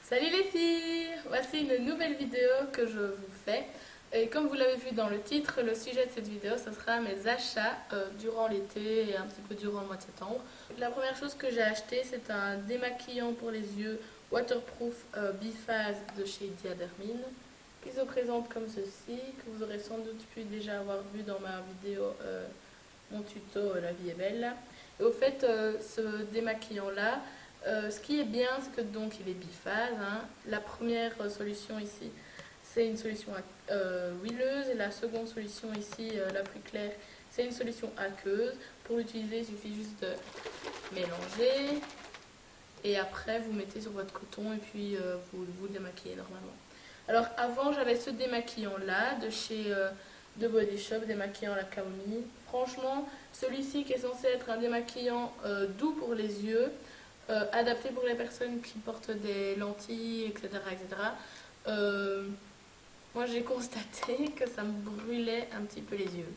Salut les filles! Voici une nouvelle vidéo que je vous fais. Et comme vous l'avez vu dans le titre, le sujet de cette vidéo, ce sera mes achats durant l'été et un petit peu durant le mois de septembre. La première chose que j'ai acheté, c'est un démaquillant pour les yeux waterproof biphase de chez Diadermine, qui se présente comme ceci, que vous aurez sans doute pu déjà avoir vu dans ma vidéo, mon tuto La vie est belle. Et au fait, ce démaquillant-là, ce qui est bien, c'est que donc il est biphase, hein. La première solution ici, c'est une solution huileuse, et la seconde solution ici, la plus claire, c'est une solution aqueuse. Pour l'utiliser, il suffit juste de mélanger et après vous mettez sur votre coton et puis vous démaquillez normalement. Alors avant, j'avais ce démaquillant là de chez The Body Shop, démaquillant à la camomille. Franchement, celui-ci qui est censé être un démaquillant doux pour les yeux, adapté pour les personnes qui portent des lentilles, etc. etc. Moi j'ai constaté que ça me brûlait un petit peu les yeux.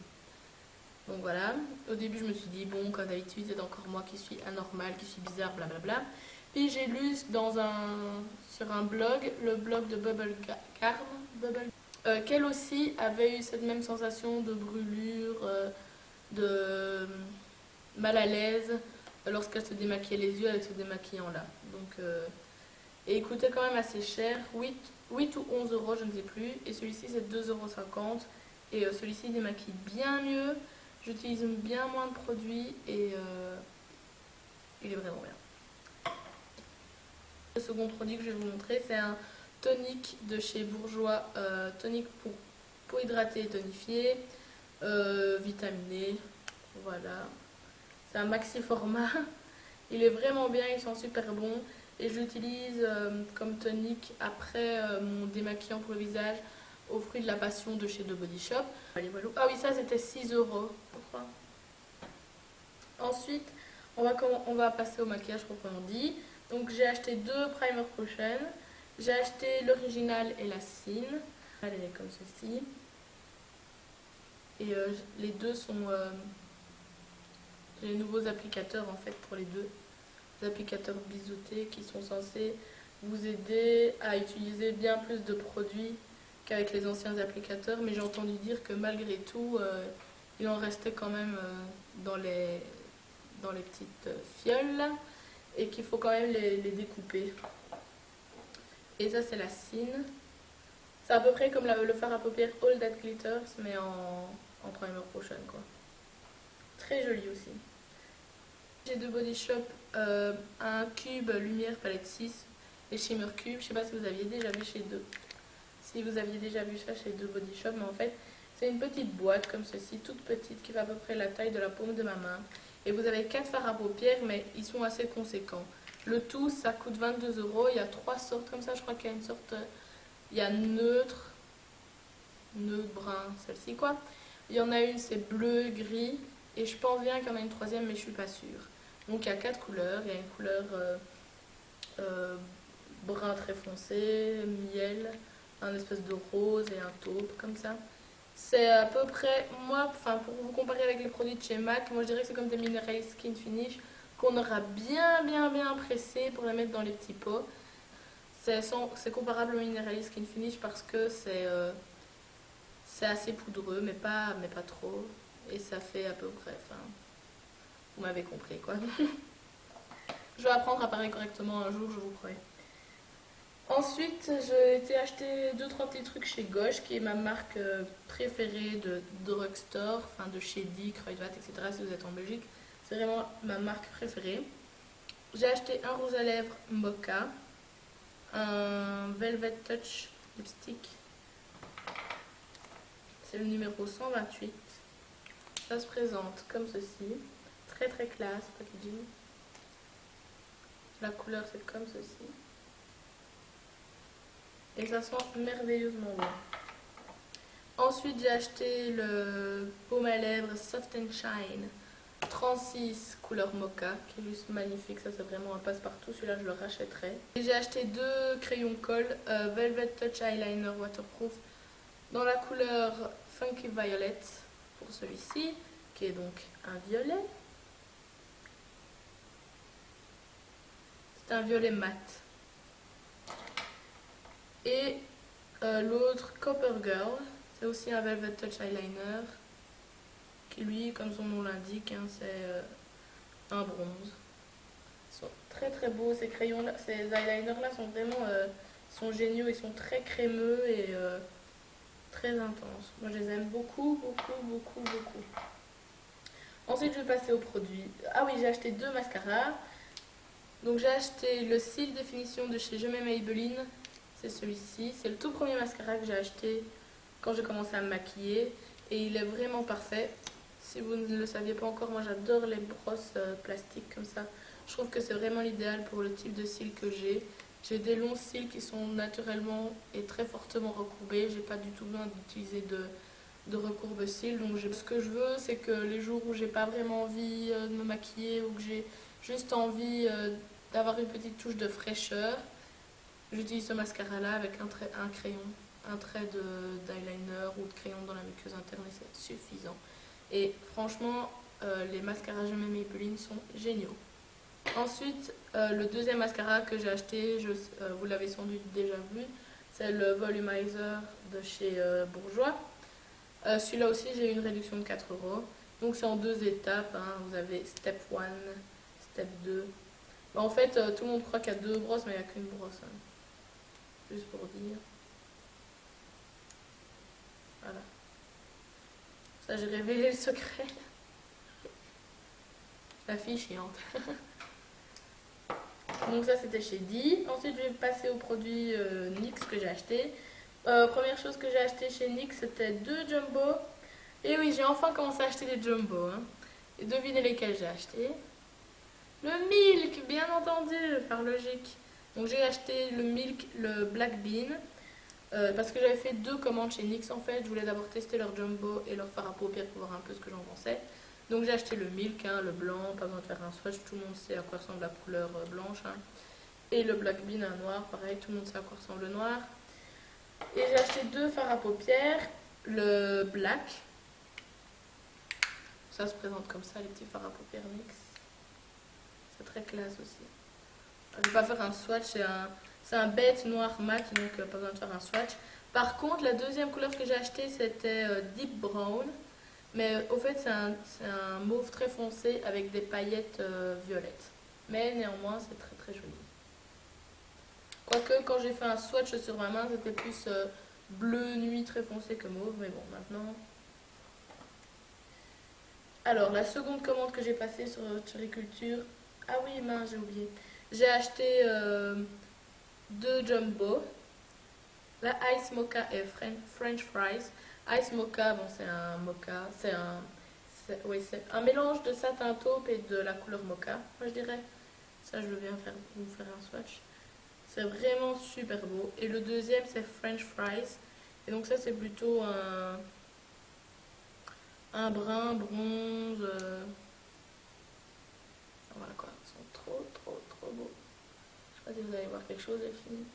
Donc voilà, au début je me suis dit, bon, comme d'habitude, c'est encore moi qui suis anormale, qui suis bizarre, blablabla. Puis j'ai lu sur un blog, le blog de Bubblecarm, qu'elle aussi avait eu cette même sensation de brûlure, de mal à l'aise lorsqu'elle se démaquillait les yeux avec ce démaquillant-là. Donc, et il coûtait quand même assez cher, 8 ou 11 euros, je ne sais plus. Et celui-ci, c'est 2,50 €. Et celui-ci démaquille bien mieux. J'utilise bien moins de produits et il est vraiment bien. Le second produit que je vais vous montrer, c'est un tonique de chez Bourjois, tonique pour peau hydratée et tonifiée, vitaminé. Voilà. C'est un maxi format. Il est vraiment bien, il sent super bon. Et je l'utilise comme tonique après mon démaquillant pour le visage aux fruits de la passion de chez The Body Shop. Ah oui, ça c'était 6 euros, je crois. Ensuite, on va passer au maquillage proprement dit. Donc j'ai acheté deux Primer Potion. J'ai acheté l'original et la Cine. Elle est comme ceci. Et les deux sont... j'ai les nouveaux applicateurs en fait pour les deux. Des applicateurs biseautés qui sont censés vous aider à utiliser bien plus de produits qu'avec les anciens applicateurs. Mais j'ai entendu dire que malgré tout, il en restait quand même dans les petites fioles là, et qu'il faut quand même les découper. Et ça c'est la Cine. C'est à peu près comme le fard à paupières All That Glitters mais en Primer Potion quoi. Très joli aussi. J'ai de Body Shop un cube lumière palette 6 et Shimmer Cube. Je sais pas si vous aviez déjà vu si vous aviez déjà vu ça chez The Body Shop, mais en fait c'est une petite boîte comme ceci, toute petite, qui fait à peu près la taille de la paume de ma main. Et vous avez 4 fards à paupières, mais ils sont assez conséquents. Le tout, ça coûte 22 euros. Il y a 3 sortes comme ça. Je crois qu'il y a une sorte... Il y a neutre brun, celle-ci quoi. Il y en a une, c'est bleu, gris. Et je pense bien qu'il y en a une troisième, mais je suis pas sûre. Donc il y a 4 couleurs. Il y a une couleur brun très foncé, miel, un espèce de rose et un taupe comme ça. C'est à peu près, moi, enfin pour vous comparer avec les produits de chez MAC, moi je dirais que c'est comme des minerais skin finish qu'on aura bien pressé pour les mettre dans les petits pots. C'est comparable au minerais skin finish parce que c'est assez poudreux mais pas trop. Et ça fait à peu près, enfin, vous m'avez compris quoi. Je vais apprendre à parler correctement un jour, je vous promets. Ensuite, j'ai été acheter 2-3 petits trucs chez Gauche, qui est ma marque préférée de drugstore, enfin de chez Dick, Kruidvat, etc. si vous êtes en Belgique. C'est vraiment ma marque préférée. J'ai acheté un rouge à lèvres Mocha, un Velvet Touch lipstick. C'est le numéro 128. Ça se présente comme ceci. Très classe, packaging. La couleur c'est comme ceci. Et ça sent merveilleusement bon. Ensuite, j'ai acheté le baume à lèvres Soft and Shine 36 couleur mocha, qui est juste magnifique. Ça, c'est vraiment un passe-partout. Celui-là, je le rachèterai. Et j'ai acheté deux crayons colle Velvet Touch Eyeliner Waterproof dans la couleur Funky Violet pour celui-ci, qui est donc un violet. C'est un violet mat. Et l'autre, Copper Girl, c'est aussi un Velvet Touch Eyeliner, qui lui, comme son nom l'indique, hein, c'est un bronze. Ils sont très très beaux ces crayons-là, ces eyeliners-là sont vraiment sont géniaux, ils sont très crémeux et très intenses. Moi je les aime beaucoup, beaucoup, beaucoup, beaucoup. Ensuite je vais passer aux produits. Ah oui, j'ai acheté deux mascaras. Donc j'ai acheté le Seal Définition de chez Je m'aime Maybelline. C'est celui-ci. C'est le tout premier mascara que j'ai acheté quand j'ai commencé à me maquiller. Et il est vraiment parfait. Si vous ne le saviez pas encore, moi j'adore les brosses plastiques comme ça. Je trouve que c'est vraiment l'idéal pour le type de cils que j'ai. J'ai des longs cils qui sont naturellement et très fortement recourbés. J'ai pas du tout besoin d'utiliser de recourbe-cils. Donc ce que je veux, c'est que les jours où j'ai pas vraiment envie de me maquiller ou que j'ai juste envie d'avoir une petite touche de fraîcheur, j'utilise ce mascara-là avec un crayon, un trait d'eyeliner ou de crayon dans la muqueuse interne et c'est suffisant. Et franchement, les mascaras Je m'aime Maybelline sont géniaux. Ensuite, le deuxième mascara que j'ai acheté, vous l'avez sans doute déjà vu, c'est le Volumizer de chez Bourjois. Celui-là aussi, j'ai eu une réduction de 4 €. Donc c'est en deux étapes, hein. Vous avez Step 1, Step 2. Bah, en fait, tout le monde croit qu'il y a deux brosses, mais il n'y a qu'une brosse, hein. Juste pour dire. Voilà. Ça, j'ai révélé le secret. La fille chiante. Donc ça, c'était chez Di. Ensuite, je vais passer aux produits NYX que j'ai acheté. Première chose que j'ai acheté chez NYX, c'était deux jumbo. Et oui, j'ai enfin commencé à acheter des jumbo, hein. Et devinez lesquels j'ai acheté. Le Milk, bien entendu, par logique. Donc j'ai acheté le Milk, le Black Bean. Parce que j'avais fait deux commandes chez NYX en fait. Je voulais d'abord tester leur jumbo et leur fard à paupières pour voir un peu ce que j'en pensais. Donc j'ai acheté le Milk, hein, le blanc, pas besoin de faire un swatch, tout le monde sait à quoi ressemble la couleur blanche, hein. Et le Black Bean, un noir, pareil, tout le monde sait à quoi ressemble le noir. Et j'ai acheté deux fards à paupières, le Black. Ça se présente comme ça, les petits fards à paupières NYX. C'est très classe aussi. Je vais pas faire un swatch, c'est un bête noir mat, donc pas besoin de faire un swatch. Par contre, la deuxième couleur que j'ai acheté, c'était Deep Brown. Mais au fait, c'est un mauve très foncé avec des paillettes violettes. Mais néanmoins, c'est très très joli. Quoique, quand j'ai fait un swatch sur ma main, c'était plus bleu nuit très foncé que mauve. Mais bon, maintenant... Alors, la seconde commande que j'ai passée sur Chericulture... Ah oui, mince, j'ai oublié. J'ai acheté deux jumbo. La Ice Mocha et French Fries. Ice Mocha, bon, c'est un mocha, oui, c'est un mélange de satin taupe et de la couleur mocha, moi je dirais. Ça, je veux bien vous faire un swatch. C'est vraiment super beau. Et le deuxième, c'est French Fries. Et donc ça, c'est plutôt un brun bronze. Voilà quoi, ils sont trop, trop, trop beaux. Je sais pas si vous allez voir quelque chose, les filles.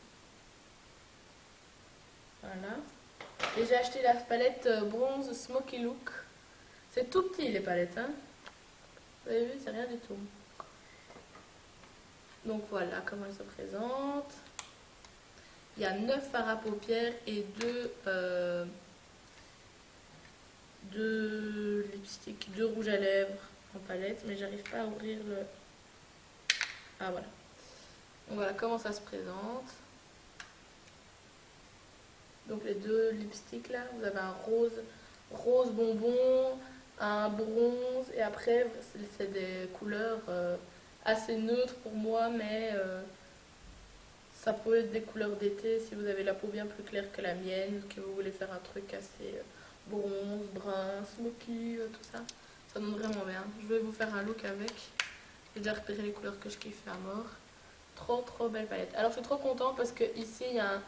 Voilà. Et j'ai acheté la palette bronze Smoky Look. C'est tout petit les palettes, hein. Vous avez vu, c'est rien du tout. Donc voilà comment elle se présente. Il y a 9 fards à paupières et deux lipsticks, deux rouges à lèvres en palette. Mais j'arrive pas à ouvrir le... Ah voilà. Donc voilà comment ça se présente. Donc les deux lipsticks là, vous avez un rose bonbon, un bronze et après c'est des couleurs assez neutres pour moi mais ça peut être des couleurs d'été si vous avez la peau bien plus claire que la mienne, que vous voulez faire un truc assez bronze, brun, smoky, tout ça. Ça donne vraiment bien. Je vais vous faire un look avec. J'ai déjà repéré les couleurs que je kiffe à mort. Trop trop belle palette. Alors je suis trop contente parce que ici il y a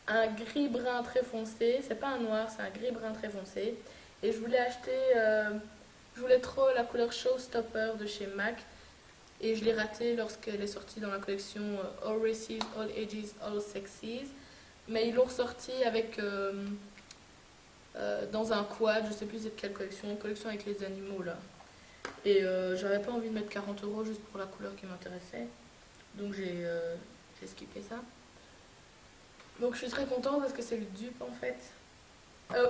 un gris brun très foncé. C'est pas un noir, c'est un gris brun très foncé. Et je voulais acheter, je voulais trop la couleur Showstopper de chez MAC. Et je l'ai ratée lorsqu'elle est sortie dans la collection All Races, All Ages, All Sexes. Mais ils l'ont ressorti avec dans un quad, je sais plus c'est quelle collection, une collection avec les animaux là. Et j'avais pas envie de mettre 40 € juste pour la couleur qui m'intéressait. Donc j'ai skippé ça. Donc je suis très contente parce que c'est le dupe en fait.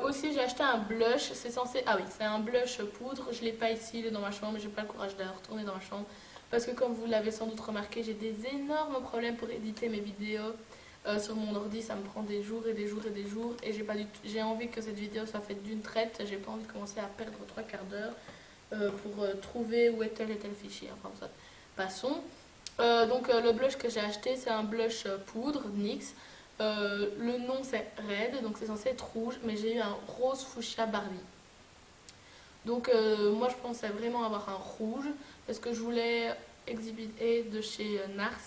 Aussi j'ai acheté un blush, c'est censé... Ah oui, c'est un blush poudre, je l'ai pas ici, il est dans ma chambre, mais j'ai pas le courage d'aller retourner dans ma chambre. Parce que comme vous l'avez sans doute remarqué, j'ai des énormes problèmes pour éditer mes vidéos. Sur mon ordi, ça me prend des jours et des jours et des jours. Et j'ai envie que cette vidéo soit faite d'une traite. J'ai pas envie de commencer à perdre trois quarts d'heure pour trouver où est tel et tel fichier. Enfin ça, passons. Le blush que j'ai acheté, c'est un blush poudre NYX. Le nom c'est Red, donc c'est censé être rouge, mais j'ai eu un rose fuchsia Barbie. Donc moi je pensais vraiment avoir un rouge parce que je voulais Exhibit A de chez NARS.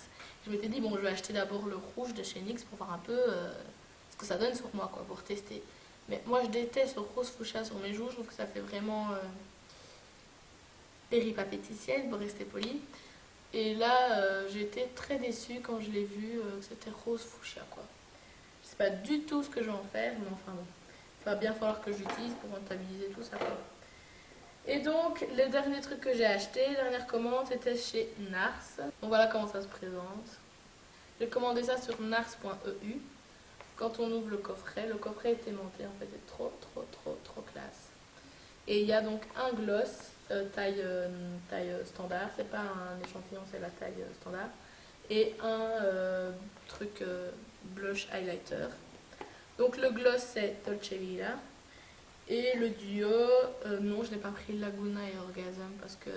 Je m'étais dit bon je vais acheter d'abord le rouge de chez NYX pour voir un peu ce que ça donne sur moi quoi, pour tester. Mais moi je déteste le rose fuchsia sur mes joues, je trouve que ça fait vraiment péripapéticienne pour rester poli. Et là j'ai été très déçue quand je l'ai vu que c'était rose fuchsia quoi. Je sais pas du tout ce que je vais en faire, mais enfin bon. Il va bien falloir que j'utilise pour rentabiliser tout ça quoi. Et donc, le dernier truc que j'ai acheté, la dernière commande, c'était chez Nars. Donc voilà comment ça se présente. J'ai commandé ça sur nars.eu. Quand on ouvre le coffret est aimanté, en fait, c'est trop classe. Et il y a donc un gloss, taille standard, c'est pas un échantillon, c'est la taille standard. Et un truc blush highlighter. Donc le gloss c'est Dolce Vita. Et le duo, non, je n'ai pas pris Laguna et Orgasm parce que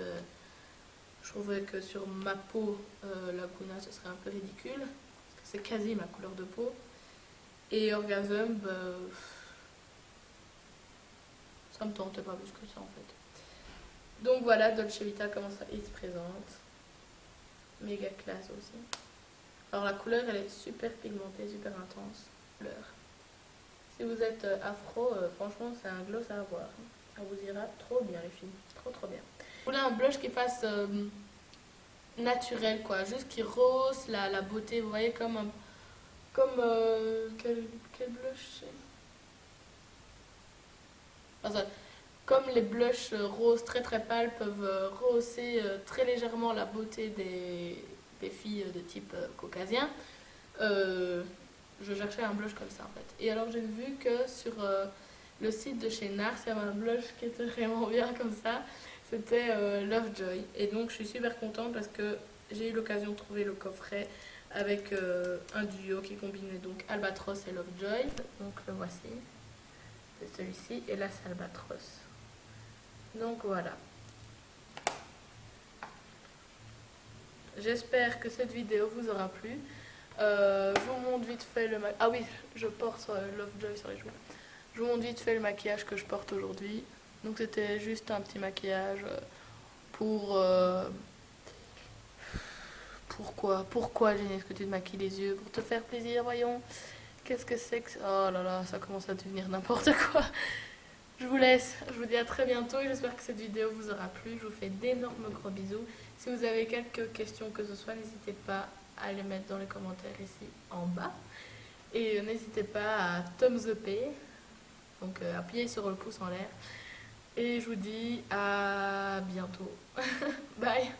je trouvais que sur ma peau, Laguna ce serait un peu ridicule. Parce que c'est quasi ma couleur de peau. Et Orgasm, bah, ça me tentait pas plus que ça en fait. Donc voilà, Dolce Vita, comment ça il se présente. Méga classe aussi. Alors la couleur, elle est super pigmentée, super intense. Couleur. Si vous êtes afro, franchement, c'est un gloss à avoir. Ça vous ira trop bien, les filles. Trop bien. Vous voulez un blush qui fasse naturel, quoi. Juste qui rehausse la beauté. Vous voyez, quel blush c'est enfin, comme les blushs roses très pâles peuvent rehausser très légèrement la beauté des filles de type caucasien. Je cherchais un blush comme ça en fait. Et alors j'ai vu que sur le site de chez Nars, il y avait un blush qui était vraiment bien comme ça. C'était Lovejoy. Et donc je suis super contente parce que j'ai eu l'occasion de trouver le coffret avec un duo qui combinait donc Albatros et Lovejoy. Donc le voici. C'est celui-ci et là c'est Albatros. Donc voilà. J'espère que cette vidéo vous aura plu. Je vous montre vite fait le maquillage. Ah oui, je porte Lovejoy sur les joues. Je vous montre vite fait le maquillage que je porte aujourd'hui. Donc c'était juste un petit maquillage pourquoi Jenny, est-ce que tu te maquilles les yeux? Pour te faire plaisir, voyons. Qu'est-ce que c'est que ça? Oh là là, ça commence à devenir n'importe quoi. Je vous laisse, je vous dis à très bientôt et j'espère que cette vidéo vous aura plu. Je vous fais d'énormes gros bisous. Si vous avez quelques questions que ce soit, n'hésitez pas à les mettre dans les commentaires ici en bas. Et n'hésitez pas à thumbs up, donc appuyez sur le pouce en l'air. Et je vous dis à bientôt. Bye.